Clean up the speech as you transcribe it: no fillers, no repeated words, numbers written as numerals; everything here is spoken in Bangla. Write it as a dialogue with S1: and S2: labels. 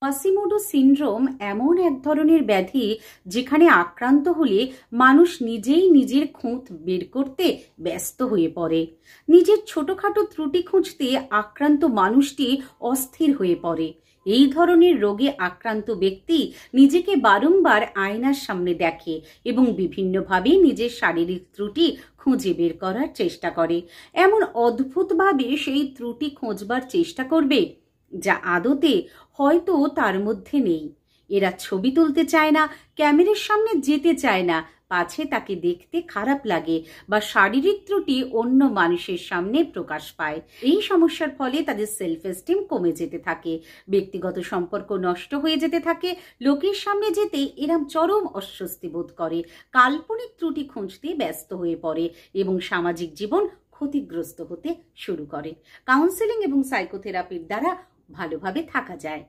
S1: কোয়াসিমোডো সিনড্রোম এমন এক ধরনের ব্যাধি যেখানে আক্রান্ত হলে মানুষ নিজেই নিজের খুঁত বের করতে ব্যস্ত হয়ে পড়ে। নিজের ছোটখাটো ত্রুটি খুঁজতে আক্রান্ত মানুষটি অস্থির হয়ে পড়ে। এই ধরনের রোগে আক্রান্ত ব্যক্তি নিজেকে বারংবার আয়নার সামনে দেখে এবং বিভিন্নভাবে নিজের শারীরিক ত্রুটি খুঁজে বের করার চেষ্টা করে। এমন অদ্ভুতভাবে সেই ত্রুটি খোঁজবার চেষ্টা করবে যা আদতে হয়তো তার মধ্যে নেই। এরা ছবি তুলতে চায় না, ক্যামেরার সামনে যেতে চায় না, পাছে তাকে দেখতে খারাপ লাগে বা শারীরিক ত্রুটি অন্য মানুষের সামনে প্রকাশ পায়। এই সমস্যার ফলে তাদের সেলফ এস্টিম কমে যেতে থাকে, ব্যক্তিগত সম্পর্ক নষ্ট হয়ে যেতে থাকে। লোকের সামনে যেতে এরা চরম অস্বস্তি বোধ করে, কাল্পনিক ত্রুটি খুঁজতে ব্যস্ত হয়ে পড়ে এবং সামাজিক জীবন ক্ষতিগ্রস্ত হতে শুরু করে। কাউন্সেলিং এবং সাইকোথেরাপির দ্বারা ভালোভাবে থাকা যায়।